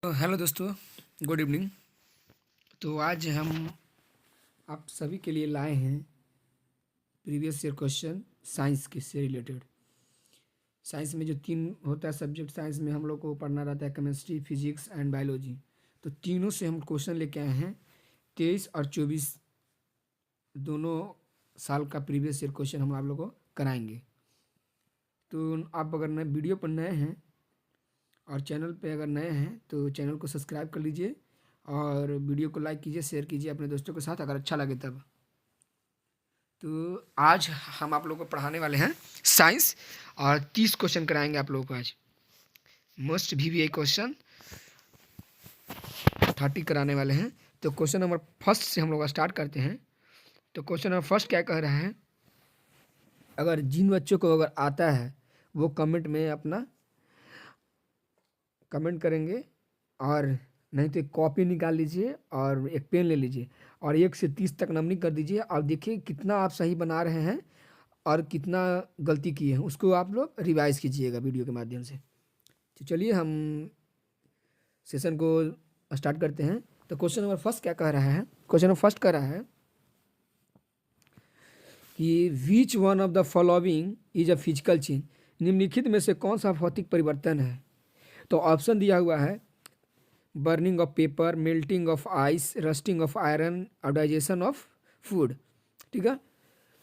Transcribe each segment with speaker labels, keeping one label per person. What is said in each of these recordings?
Speaker 1: Hello दोस्तों, good evening. तो आज हम आप सभी के लिए लाए हैं प्रीवियस ईयर क्वेश्चन साइंस के से रिलेटेड। साइंस में जो तीन होता है सब्जेक्ट, साइंस में हम लोग को पढ़ना रहता है केमिस्ट्री, फिजिक्स एंड बायोलॉजी। तो तीनों से हम क्वेश्चन लेके आए हैं। 23 और 24 दोनों साल का प्रीवियस ईयर क्वेश्चन हम आप लोग को कराएंगे। तो आप अगर नए वीडियो पर नए हैं और चैनल पे अगर नए हैं तो चैनल को सब्सक्राइब कर लीजिए और वीडियो को लाइक कीजिए, शेयर कीजिए अपने दोस्तों के साथ अगर अच्छा लगे तब। तो आज हम आप लोगों को पढ़ाने वाले हैं साइंस और 30 क्वेश्चन कराएंगे आप लोगों को। आज मोस्ट VVI क्वेश्चन 30 कराने वाले हैं। तो क्वेश्चन नंबर फर्स्ट से हम लोग स्टार्ट करते हैं। तो क्वेश्चन नंबर फर्स्ट क्या कह रहा है, अगर जिन बच्चों को अगर आता है वो कमेंट में अपना कमेंट करेंगे, और नहीं तो एक कॉपी निकाल लीजिए और एक पेन ले लीजिए और 1 से 30 तक नंबरिंग कर दीजिए और देखिए कितना आप सही बना रहे हैं और कितना गलती किए हैं, उसको आप लोग रिवाइज कीजिएगा वीडियो के माध्यम से। तो चलिए हम सेशन को स्टार्ट करते हैं। तो क्वेश्चन नंबर फर्स्ट क्या कह रहा है, क्वेश्चन नंबर फर्स्ट कह रहा है कि which one of the following is a physical change, निम्नलिखित में से कौन सा भौतिक परिवर्तन है। तो ऑप्शन दिया हुआ है burning of paper, melting of ice, rusting of iron और डाइजेशन ऑफ फूड। ठीक है,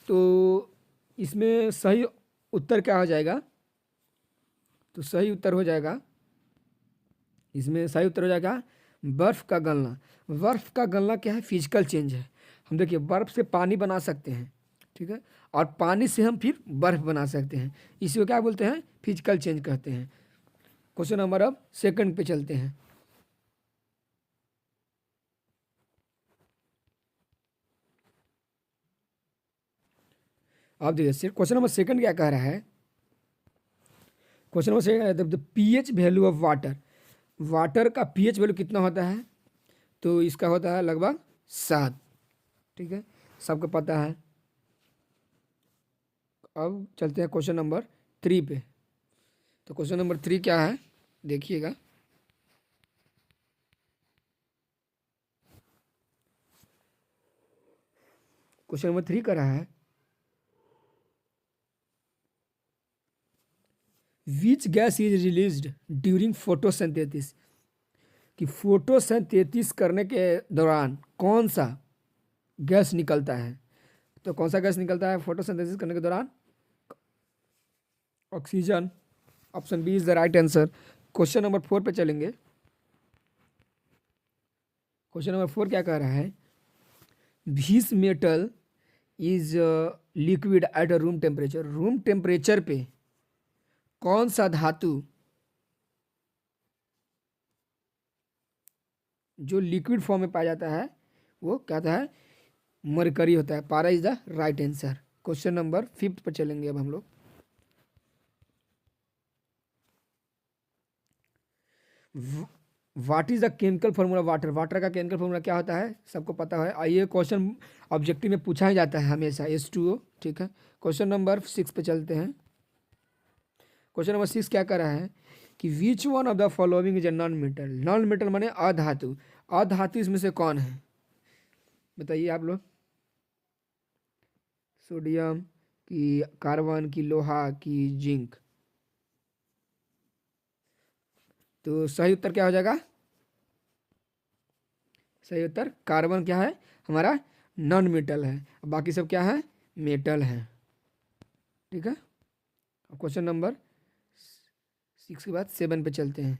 Speaker 1: तो इसमें सही उत्तर क्या हो जाएगा, तो सही उत्तर हो जाएगा, इसमें सही उत्तर हो जाएगा बर्फ़ का गलना। बर्फ़ का गलना क्या है, फिजिकल चेंज है। हम देखिए बर्फ़ से पानी बना सकते हैं, ठीक है, और पानी से हम फिर बर्फ़ बना सकते हैं, इसी को क्या बोलते हैं, फिजिकल चेंज कहते हैं। क्वेश्चन नंबर अब सेकंड पे चलते हैं। आप देखिए क्वेश्चन नंबर सेकंड क्या कह रहा है, question number second, the pH value of water, water का पीएच वैल्यू कितना होता है, तो इसका होता है लगभग 7। ठीक है, सबको पता है। अब चलते हैं क्वेश्चन नंबर 3 पे। तो क्वेश्चन नंबर 3 क्या है, देखिएगा। क्वेश्चन नंबर 3 का रहा है which gas is released during photosynthesis, कि फोटोसिंथेसिस करने के दौरान कौन सा गैस निकलता है। तो कौन सा गैस निकलता है फोटोसिंथेसिस करने के दौरान, oxygen. Option B is the right answer. Question number 4 पे चलेंगे। क्वेश्चन नंबर 4 क्या कह रहा है, which metal is liquid at a room temperature, room temperature पे कौन सा धातु जो लिक्विड फॉर्म में पाया जाता है वो क्या होता है, मरकरी होता है। पारा is the right answer. Question number 5 पर चलेंगे अब हम लोग। What is the chemical formula water, water का केमिकल फॉर्मूला क्या होता है, सबको पता है। ये क्वेश्चन ऑब्जेक्टिव में पूछा ही जाता है हमेशा, H2O। ठीक है, क्वेश्चन नंबर 6 पे चलते हैं। क्वेश्चन नंबर 6 क्या कर रहा है कि which one of the following is a non metal, non metal माने अधातु, अधातु इसमें से कौन है, बताइए आप लोग। सोडियम की, कार्बन की, लोहा की, जिंक। तो सही उत्तर क्या हो जाएगा, सही उत्तर कार्बन क्या है, हमारा नॉन मेटल है, बाकी सब क्या है, मेटल है। ठीक है, क्वेश्चन नंबर 6 के बाद 7 पे चलते हैं।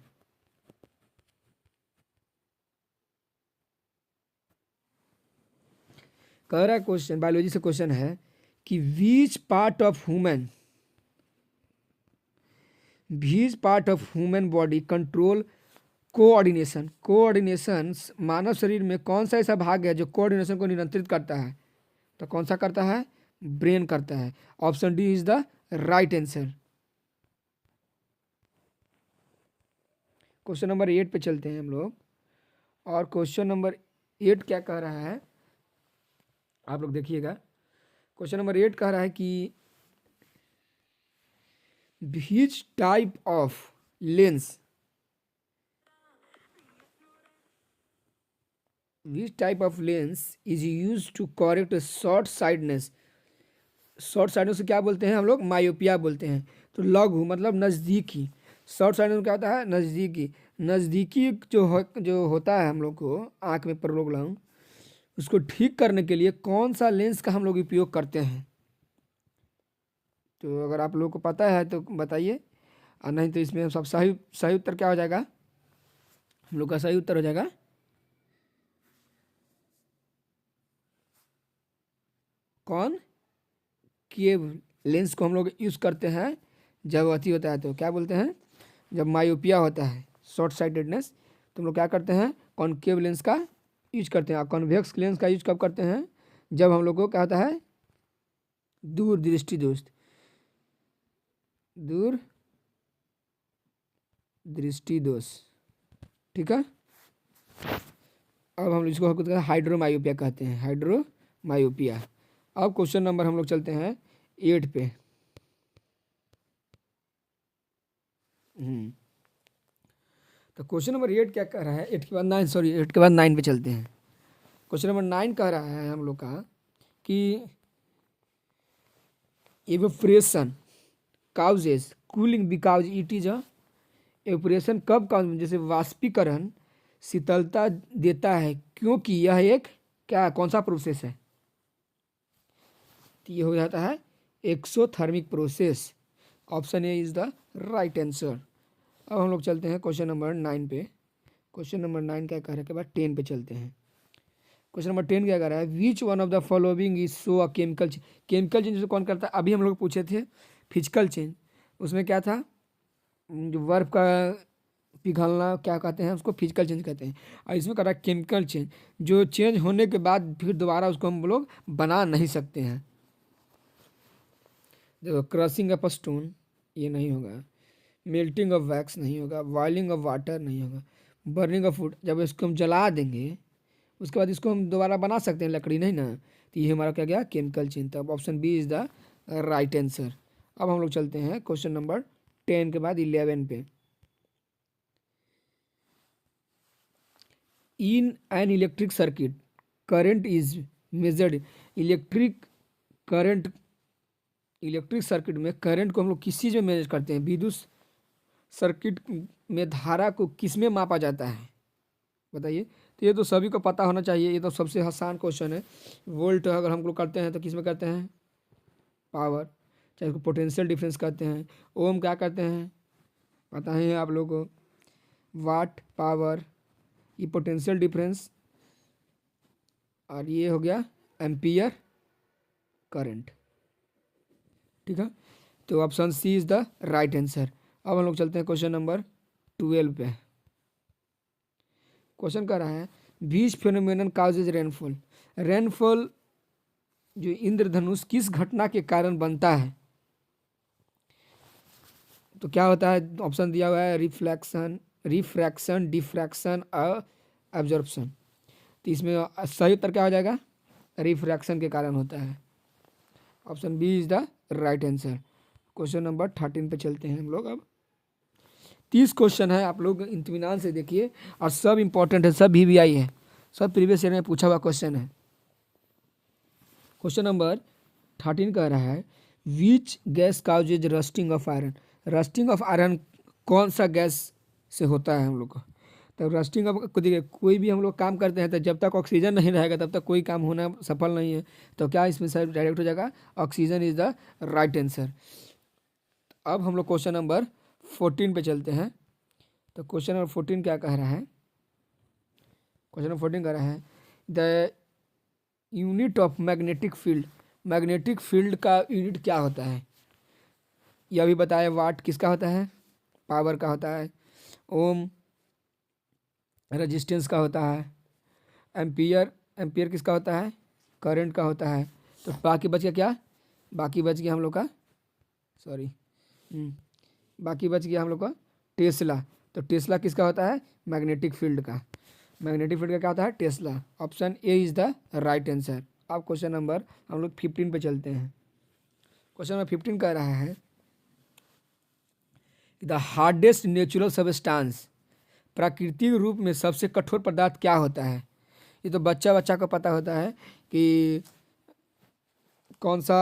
Speaker 1: कह रहा है क्वेश्चन, बायोलॉजी से क्वेश्चन है कि which part of human body control coordination, coordination मानव शरीर में कौन सा ऐसा भाग है जो कोऑर्डिनेशन को नियंत्रित करता है, तो कौन सा करता है, ब्रेन करता है। Option D is the right answer. Question number 8 पे चलते हैं हम लोग, और क्वेश्चन नंबर 8 क्या कह रहा है, आप लोग देखिएगा। क्वेश्चन नंबर 8 कह रहा है कि which type of lens which type of lens is use to correct short sightedness. Short sightedness को क्या बोलते हैं हम लोग? मायोपिया बोलते हैं। तो लघु मतलब नज़दीकी, शॉर्ट साइडनेस क्या होता है? नज़दीकी। नज़दीकी जो होता है हम लोग को आँख में प्रॉब्लम, उसको ठीक करने के लिए कौन सा लेंस का हम लोग उपयोग करते हैं? तो अगर आप लोग को पता है तो बताइए, और नहीं तो इसमें सब सही सही उत्तर क्या हो जाएगा? हम लोग का सही उत्तर हो जाएगा कौन केव लेंस को हम लोग यूज़ करते हैं जब अति होता है, तो क्या बोलते हैं? जब मायोपिया होता है, शॉर्ट साइटेडनेस, तो हम लोग क्या करते हैं? कॉनकेव लेंस का यूज करते हैं। और कॉन्वेक्स लेंस का यूज कब करते हैं? जब हम लोग को क्या होता है? दूर दृष्टि दोष, दूर दृष्टि दोष। ठीक है, अब हम इसको हाइड्रोमायोपिया कहते हैं, हाइड्रोमायोपिया। अब क्वेश्चन नंबर हम लोग चलते हैं 8 पे। तो क्वेश्चन नंबर 8 क्या कह रहा है? 8 के बाद 9, सॉरी 8 के बाद 9 पे चलते हैं। क्वेश्चन नंबर 9 कह रहा है हम लोग का कि evaporation causes cooling because it is a evaporation कब का, जैसे वाष्पीकरण शीतलता देता है क्योंकि यह एक क्या कौन सा प्रोसेस है? तो ये हो जाता है exothermic process. Option A is the right answer. अब हम लोग चलते हैं क्वेश्चन नंबर 9 पे। क्वेश्चन नंबर 9 क्या कह रहा है के बाद 10 पे चलते हैं। क्वेश्चन नंबर 10 क्या कह रहा है? विच one of the following is show a chemical change. Chemical change कौन करता है? अभी हम लोग पूछे थे फिजिकल चेंज, उसमें क्या था? जो बर्फ का पिघलना क्या कहते हैं? उसको फिजिकल चेंज कहते हैं। और इसमें कह रहा है केमिकल चेंज, जो चेंज होने के बाद फिर दोबारा उसको हम लोग बना नहीं सकते हैं। देखो, क्रशिंग ऑफ स्टोन ये नहीं होगा, मेल्टिंग ऑफ वैक्स नहीं होगा, बॉइलिंग ऑफ वाटर नहीं होगा, बर्निंग ऑफ फूड, जब इसको हम जला देंगे उसके बाद इसको हम दोबारा बना सकते हैं, लकड़ी नहीं ना। तो ये हमारा क्या गया? Chemical change. तब option B is the right answer. अब हम लोग चलते हैं क्वेश्चन नंबर 10 के बाद 11 पे। In an electric circuit current is measured. Electric current, electric circuit में करंट को हम लोग किस चीज़ में मेजर करते हैं? विद्युत सर्किट में धारा को किस में मापा जाता है? बताइए। तो ये तो सभी को पता होना चाहिए, ये तो सबसे आसान क्वेश्चन है। वोल्ट अगर हम लोग करते हैं तो किस में करते हैं? पावर। चाहे इसको पोटेंशियल डिफरेंस कहते हैं। ओम क्या करते हैं? पता ही है आप लोगों को, वाट पावर, ये पोटेंशियल डिफरेंस, और ये हो गया एम्पियर करंट। ठीक है, तो option C is the right answer. अब हम लोग चलते हैं क्वेश्चन नंबर 12 पे। क्वेश्चन कर रहा है बीच फेनोमेनन काउजेज रेनफॉल। रेनफॉल जो इंद्रधनुष किस घटना के कारण बनता है? तो क्या होता है? ऑप्शन दिया हुआ है रिफ्लेक्शन, रिफ्रैक्शन, डिफ्रैक्शन और एब्जॉर्प्शन। तो इसमें सही उत्तर क्या हो जाएगा? रिफ्रैक्शन के कारण होता है। Option B is the right answer. Question number 13 पे चलते हैं हम लोग। अब 30 क्वेश्चन है, आप लोग इत्मीनान से देखिए, और सब इंपॉर्टेंट है, सब VVI है, सब प्रीवियस ईयर में पूछा हुआ क्वेश्चन है। क्वेश्चन नंबर 13 कह रहा है which gas causes rusting of iron. Rusting of iron कौन सा गैस से होता है हम लोग को? तब रस्टिंग ऑफ, देखिए कोई भी हम लोग काम करते हैं तो जब तक ऑक्सीजन नहीं रहेगा तब तक कोई काम होना सफल नहीं है। तो क्या इसमें सर डायरेक्ट हो जाएगा? Oxygen is the right answer. अब हम लोग क्वेश्चन नंबर 14 पे चलते हैं। तो क्वेश्चन नंबर 14 क्या कह रहा है? क्वेश्चन नंबर 14 कह रहा है the unit of magnetic field. Magnetic field का यूनिट क्या होता है? यह भी बताया। वाट किसका होता है? पावर का होता है। ओम रेजिस्टेंस का होता है। एम्पियर, एम्पियर किसका होता है? करंट का होता है। तो बाकी बच गया क्या? बाकी बच गया हम लोग का, सॉरी, बाकी बच गया हम लोग का टेस्ला। तो टेस्ला किसका होता है? मैग्नेटिक फील्ड का। मैग्नेटिक फील्ड का क्या होता है? Tesla. Option A is the right answer. अब क्वेश्चन नंबर हम लोग 15 पे चलते हैं। क्वेश्चन नंबर 15 कह रहा है द हार्डेस्ट नेचुरल सबस्टांस, प्राकृतिक रूप में सबसे कठोर पदार्थ क्या होता है? ये तो बच्चा बच्चा को पता होता है कि कौन सा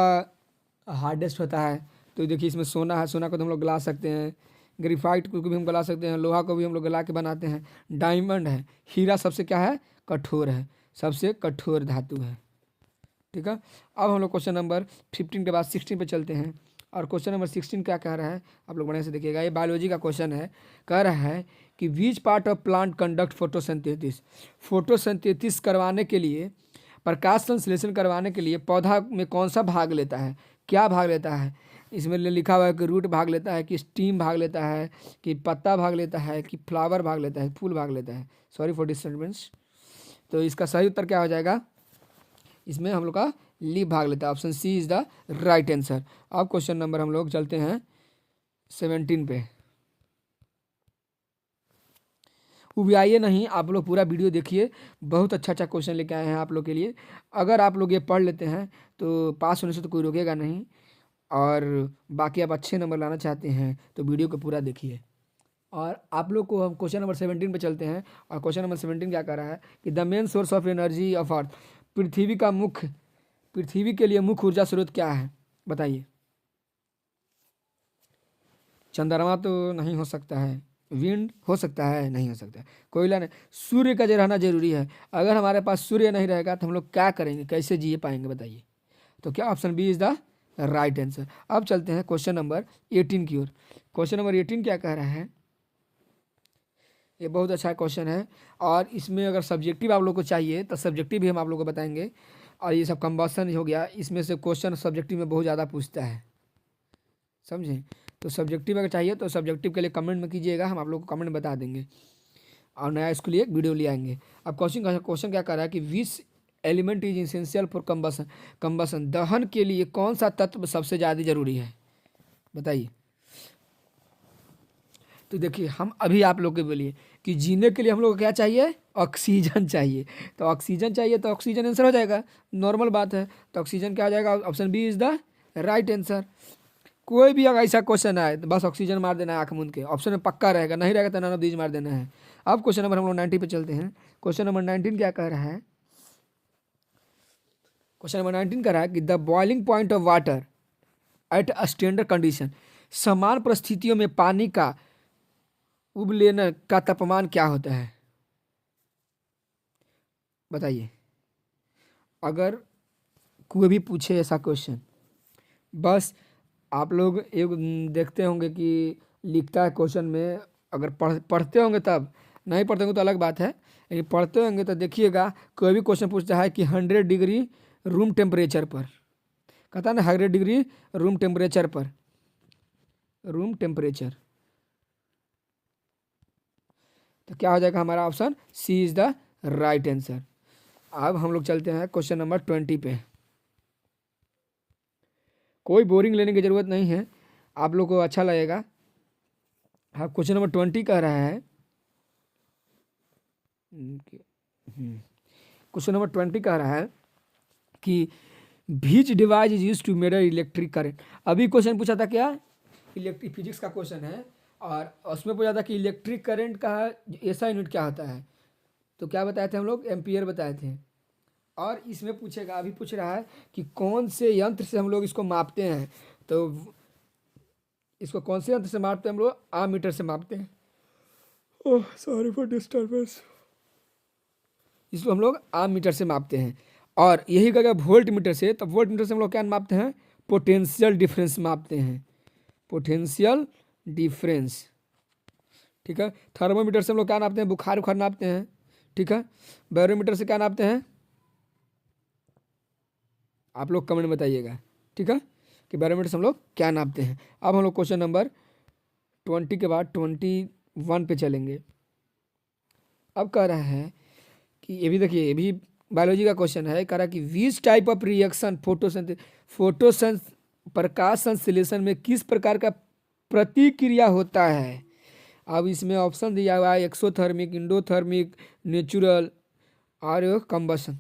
Speaker 1: हार्डेस्ट होता है। तो देखिए इसमें सोना है, सोना को तो हम लोग गला सकते हैं, ग्रेफाइट को भी हम गला सकते हैं, लोहा को भी हम लोग गला के बनाते हैं। डायमंड है, हीरा सबसे क्या है, कठोर है, सबसे कठोर धातु है। ठीक है, अब हम लोग क्वेश्चन नंबर 15 के बाद 16 पे चलते हैं। और क्वेश्चन नंबर 16 क्या कह रहा है, आप लोग बढ़िया से देखिएगा, ये बायोलॉजी का क्वेश्चन है। कह रहा है कि which part of plant conduct photosynthesis, photosynthesis करवाने के लिए, प्रकाश संश्लेषण करवाने के लिए पौधा में कौन सा भाग लेता है, क्या भाग लेता है। इसमें लिखा हुआ है कि रूट भाग लेता है, कि स्टीम भाग लेता है, कि पत्ता भाग लेता है, कि फ्लावर भाग लेता है, फूल भाग लेता है। Sorry for disturbance. तो इसका सही उत्तर क्या हो जाएगा, इसमें हम लोग का लीफ भाग लेता है। Option C is the right answer. अब क्वेश्चन नंबर हम लोग चलते हैं 17 पे। उबियाइए नहीं, आप लोग पूरा वीडियो देखिए, बहुत अच्छा अच्छा क्वेश्चन लेके आए हैं आप लोग के लिए। अगर आप लोग ये पढ़ लेते हैं तो पास होने से तो कोई रोकेगा नहीं, और बाकी आप अच्छे नंबर लाना चाहते हैं तो वीडियो को पूरा देखिए। और आप लोग को हम क्वेश्चन नंबर 17 पे चलते हैं। और क्वेश्चन नंबर 17 क्या कर रहा है कि the main source of energy of earth, पृथ्वी के लिए मुख्य ऊर्जा स्रोत क्या है, बताइए। चंद्रमा तो नहीं हो सकता है, विंड हो सकता है, नहीं हो सकता है, कोयला नहीं, सूर्य का जो रहना जरूरी है। अगर हमारे पास सूर्य नहीं रहेगा तो हम लोग क्या करेंगे, कैसे जी पाएंगे, बताइए। तो क्या option B is the right answer. अब चलते हैं क्वेश्चन नंबर 18 की ओर। क्वेश्चन नंबर 18 क्या कह रहा है, ये बहुत अच्छा क्वेश्चन है, और इसमें अगर सब्जेक्टिव आप लोग को चाहिए तो सब्जेक्टिव भी हम आप लोग को बताएंगे। और ये सब कंबसन हो गया, इसमें से क्वेश्चन सब्जेक्टिव में बहुत ज़्यादा पूछता है, समझें। तो सब्जेक्टिव अगर चाहिए तो सब्जेक्टिव के लिए कमेंट में कीजिएगा, हम आप लोग को कमेंट में बता देंगे, और नया इसके लिए एक वीडियो ले आएंगे। अब क्वेश्चन क्या कर रहा है कि which element is essential for combustion, दहन के लिए कौन सा तत्व सबसे ज़्यादा जरूरी है, बताइए। तो देखिए हम अभी आप लोग के बोलिए कि जीने के लिए हम लोग को क्या चाहिए, ऑक्सीजन चाहिए। तो ऑक्सीजन चाहिए तो ऑक्सीजन आंसर हो जाएगा, नॉर्मल बात है। तो ऑक्सीजन क्या हो जाएगा, option B is the right answer. कोई भी अगर ऐसा क्वेश्चन आए तो बस ऑक्सीजन मार देना है आँख मूंद के, ऑप्शन में पक्का रहेगा, नहीं रहेगा तो नन ऑफ दीज मार देना है। अब क्वेश्चन नंबर हम लोग 90 पे चलते हैं। क्वेश्चन नंबर 19 क्या कह रहा है, क्वेश्चन नंबर 19 कह रहा है कि the boiling point of water at a standard condition, समान परिस्थितियों में पानी का उबलने का तापमान क्या होता है, बताइए। अगर कोई भी पूछे ऐसा क्वेश्चन, बस आप लोग एक देखते होंगे कि लिखता है क्वेश्चन में, अगर पढ़ते होंगे तब, नहीं पढ़ते होंगे तो अलग बात है, लेकिन पढ़ते होंगे तो देखिएगा कोई भी क्वेश्चन पूछता है कि 100 डिग्री रूम टेम्परेचर पर, कहता है ना 100 डिग्री रूम टेम्परेचर पर, रूम टेम्परेचर, तो क्या हो जाएगा हमारा option C is the right answer. अब हम लोग चलते हैं क्वेश्चन नंबर 20 पे। कोई बोरिंग लेने की ज़रूरत नहीं है, आप लोग को अच्छा लगेगा। हाँ, क्वेश्चन नंबर 20 कह रहा है, क्वेश्चन नंबर 20 कह रहा है कि which device is use to measure electric current. अभी क्वेश्चन पूछा था क्या, इलेक्ट्रिक फिजिक्स का क्वेश्चन है, और उसमें पूछा था कि इलेक्ट्रिक करंट का ऐसा यूनिट क्या होता है। तो क्या बताए थे हम लोग, एम्पियर बताए थे। और इसमें पूछेगा, अभी पूछ रहा है कि कौन से यंत्र से हम लोग इसको मापते हैं। तो इसको कौन से यंत्र से मापते हैं हम लोग, आमीटर से मापते हैं। Oh sorry for disturbance. इसको हम लोग आमीटर से मापते हैं। और यही कहेगा वोल्ट मीटर से, तो वोल्ट मीटर से हम लोग क्या मापते हैं, पोटेंशियल डिफरेंस मापते हैं, पोटेंशियल डिफरेंस। ठीक है, थर्मोमीटर से हम लोग क्या नापते हैं, बुखार उखार नापते हैं। ठीक है, बैरोमीटर से क्या नापते हैं, आप लोग कमेंट बताइएगा। ठीक है, कि बैरोमीटर से हम लोग क्या नापते हैं। अब हम लोग क्वेश्चन नंबर 20 के बाद 21 पे चलेंगे। अब कह रहा है कि ये भी देखिए, ये भी बायोलॉजी का क्वेश्चन है। कह रहा है कि विच टाइप ऑफ रिएक्शन फोटोसेंस प्रकाश संश्लेषण में किस प्रकार का प्रतिक्रिया होता है। अब इसमें ऑप्शन दिया हुआ है एक्सोथर्मिक, इंडोथर्मिक, नेचुरल और कंबसन।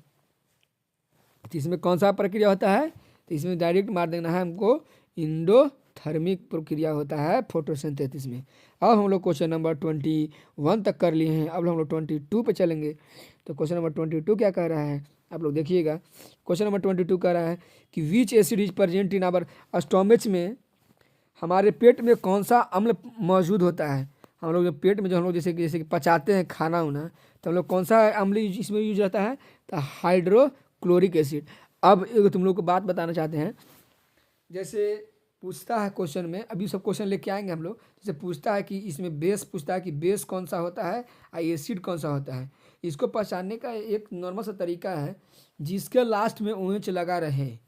Speaker 1: तो इसमें कौन सा प्रक्रिया होता है, तो इसमें डायरेक्ट मार देना है हमको, इंडोथर्मिक। थर्मिक प्रक्रिया होता है फोटोसिंथेसिस में। अब हम लोग क्वेश्चन नंबर 21 तक कर लिए हैं, अब हम लोग 22 पे चलेंगे। तो क्वेश्चन नंबर 22 क्या कह रहा है, आप लोग देखिएगा। क्वेश्चन नंबर 22 कह रहा है कि which acid is present in our stomach में, हमारे पेट में कौन सा अम्ल मौजूद होता है। हम लोग जो पेट में जो हम लोग जैसे जैसे कि पचाते हैं खाना उना, तो हम लोग कौन सा अम्ल इसमें यूज रहता है, तो हाइड्रोक्लोरिक एसिड। अब एक तुम लोग को बात बताना चाहते हैं, जैसे पूछता है क्वेश्चन में, अभी सब क्वेश्चन लेके आएंगे हम लोग। जैसे पूछता है कि इसमें बेस पूछता है कि बेस कौन सा होता है और एसिड कौन सा होता है। इसको पहचानने का एक नॉर्मल सा तरीका है, जिसके लास्ट में OH लगा रहे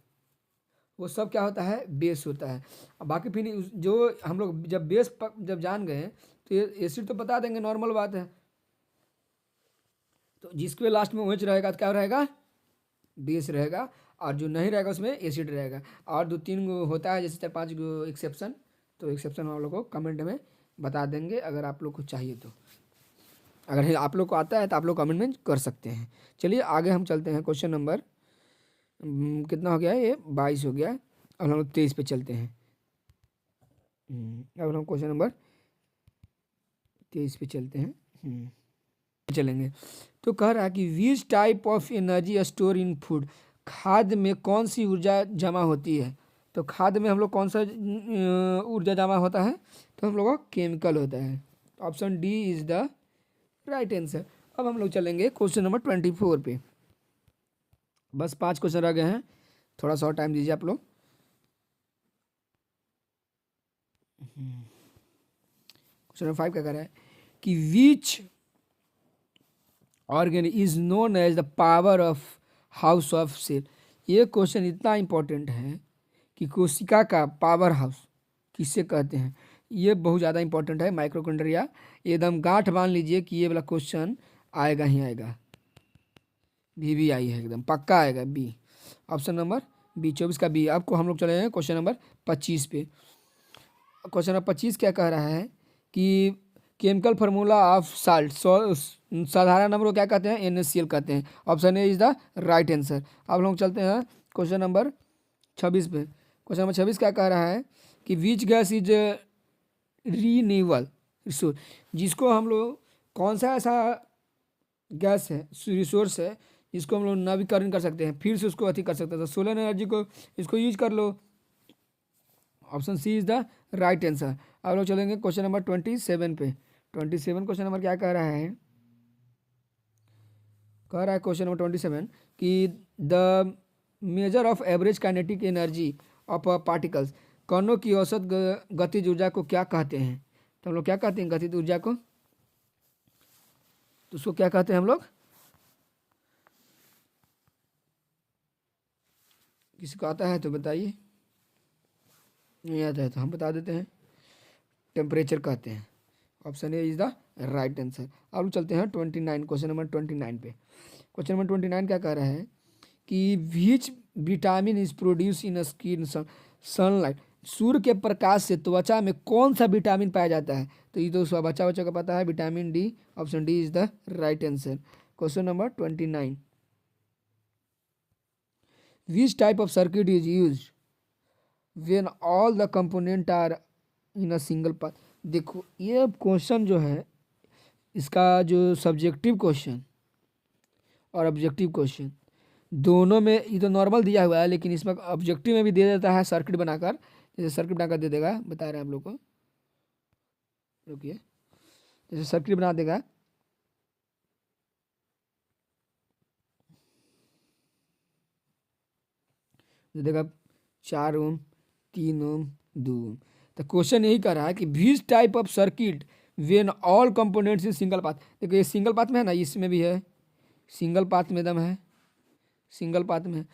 Speaker 1: वो सब क्या होता है, बेस होता है। और बाकी फिर जो हम लोग जब बेस जब जान गए तो ये एसिड तो बता देंगे, नॉर्मल बात है। तो जिसके लास्ट में OH रहेगा तो क्या रहेगा, बेस रहेगा, और जो नहीं रहेगा उसमें एसिड रहेगा। और 2-3 गो होता है, जैसे 4-5 गो एक्सेप्शन, तो एक्सेप्शन हम लोग को कमेंट में बता देंगे अगर आप लोग को चाहिए तो। अगर आप लोग को आता है तो आप लोग कमेंट में कर सकते हैं। चलिए आगे हम चलते हैं। क्वेश्चन नंबर कितना हो गया है, ये 22 हो गया है। अब हम लोग 23 पे चलते हैं। अब हम क्वेश्चन नंबर 23 पे चलते हैं, चलेंगे। तो कह रहा है कि विच type of energy store in food, खाद्य में कौन सी ऊर्जा जमा होती है। तो खाद्य में हम लोग कौन सा ऊर्जा जमा होता है, तो हम लोग का केमिकल होता है। Option D is the right answer. अब हम लोग चलेंगे क्वेश्चन नंबर 24 पे। बस 5 क्वेश्चन रह गए हैं, थोड़ा सा और टाइम दीजिए आप लोग। क्वेश्चन नंबर 5 क्या कर रहा है कि which organ is known as the power of house of cell. ये क्वेश्चन इतना इंपॉर्टेंट है कि कोशिका का पावर हाउस किससे कहते हैं, ये बहुत ज़्यादा इंपॉर्टेंट है। माइक्रोकॉन्ड्रिया, एकदम गांठ बांध लीजिए कि ये वाला क्वेश्चन आएगा ही आएगा। भी आई है, एकदम पक्का आएगा बी। ऑप्शन नंबर बी, 24 का बी। आपको हम लोग चले हैं क्वेश्चन नंबर 25 पे। क्वेश्चन नंबर 25 क्या कह रहा है कि केमिकल फार्मूला ऑफ साल्ट, साधारण नंबर को क्या कहते हैं, NaCl कहते हैं। Option A is the right answer. अब हम लोग चलते हैं क्वेश्चन नंबर 26 पे। क्वेश्चन नंबर 26 क्या कह रहा है कि which gas is renewable resource, जिसको हम लोग कौन सा ऐसा गैस है, रिसोर्स है, जिसको हम लोग नवीकरण कर सकते हैं, फिर से उसको अति कर सकते हैं। तो सोलर एनर्जी को इसको यूज कर लो। Option C is the right answer. अब लोग चलेंगे क्वेश्चन नंबर 27 पे। 27 क्वेश्चन नंबर क्या कह रहा है, कह रहा है क्वेश्चन नंबर 27 कि the measure of average kinetic energy of particles, कणों की औसत गतिज ऊर्जा को क्या कहते हैं। तो हम लोग क्या कहते हैं गतिज ऊर्जा को, तो उसको क्या कहते हैं हम लोग, किसी को आता है तो बताइए, नहीं आता है तो हम बता देते हैं, टेम्परेचर कहते हैं। Option A is the right answer. अब चलते हैं 29, क्वेश्चन नंबर 29 पे। क्वेश्चन नंबर 29 क्या कह रहा है कि which vitamin is produce in skin sunlight, सूर्य के प्रकाश से त्वचा में कौन सा विटामिन पाया जाता है। तो ये तो उसका बच्चा बच्चा का पता है, vitamin D. Option D is the right answer. Question number 29, which type of circuit is use when all the component are in a single path. देखो ये क्वेश्चन जो है, इसका जो सब्जेक्टिव क्वेश्चन और ऑब्जेक्टिव क्वेश्चन दोनों में, ये तो नॉर्मल दिया हुआ है, लेकिन इसमें ऑब्जेक्टिव में भी दे देता है सर्किट बनाकर। जैसे सर्किट बनाकर दे देगा, बता रहे हैं हम लोग को, रुकिए, जैसे सर्किट बना देगा, दे देगा 4 ओम, 3 ओम, 2 ओम। तो क्वेश्चन यही कर रहा है कि विच type of circuit when all components in single path. देखो ये सिंगल पाथ में है ना, इसमें भी है सिंगल पाथ में, दम है सिंगल पाथ में।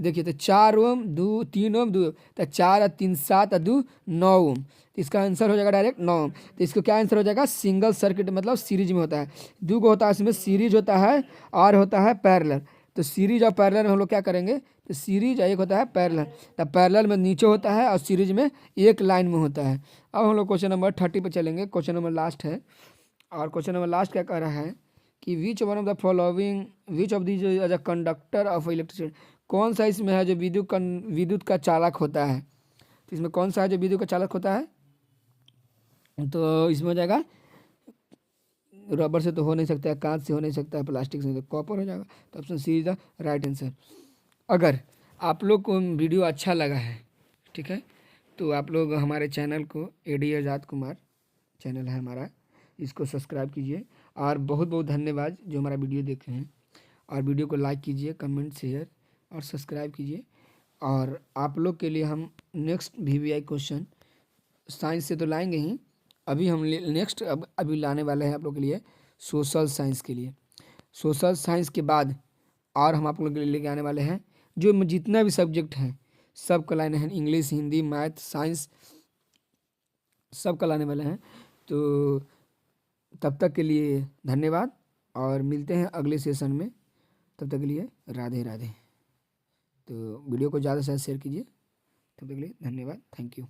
Speaker 1: देखिए तो 4 ओम 3 ओम 2, तो 4 और 3 7 और 2 9 ओम। तो इसका आंसर हो जाएगा डायरेक्ट 9 ओम। तो इसको क्या आंसर हो जाएगा, सिंगल सर्किट मतलब सीरीज में होता है। 2 को होता है इसमें सीरीज होता है और होता है पैरेलल। तो सीरीज और पैरेलल में हम लोग क्या करेंगे, तो सीरीज एक होता है पैरेलल, तो पैरेलल में नीचे होता है और सीरीज में एक लाइन में होता है। अब हम लोग क्वेश्चन नंबर 30 पे चलेंगे। क्वेश्चन नंबर लास्ट है, और क्वेश्चन नंबर लास्ट क्या कह रहा है कि which one of the following, which of these as a conductor of electricity, कौन सा इसमें है जो विद्युत का चालक होता है। तो तो इसमें कौन सा है जो विद्युत का चालक होता है? तो इसमें हो जाएगा, रबर से तो हो नहीं सकता है, कांच से हो नहीं सकता है, प्लास्टिक से, तो कॉपर हो जाएगा। तो option C is the right answer. अगर आप लोग को वीडियो अच्छा लगा है, ठीक है, तो आप लोग हमारे चैनल को, एडी आज़ाद कुमार चैनल है हमारा, इसको सब्सक्राइब कीजिए। और बहुत बहुत धन्यवाद जो हमारा वीडियो देखे हैं। और वीडियो को लाइक कीजिए, कमेंट, शेयर और सब्सक्राइब कीजिए। और आप लोग के लिए हम नेक्स्ट VVI क्वेश्चन साइंस से तो लाएंगे ही, अभी हम नेक्स्ट अभी लाने वाले हैं आप लोग के लिए सोशल साइंस के लिए। सोशल साइंस के बाद और हम आप लोग के लिए लेके आने वाले हैं जो जितना भी सब्जेक्ट हैं सब का लाने हैं, इंग्लिश, हिंदी, मैथ, साइंस, सब का लाने वाले हैं। तो तब तक के लिए धन्यवाद और मिलते हैं अगले सेशन में। तब तक के लिए राधे राधे। तो वीडियो को ज़्यादा से ज़्यादा शेयर कीजिए। तब तक के लिए धन्यवाद, थैंक यू।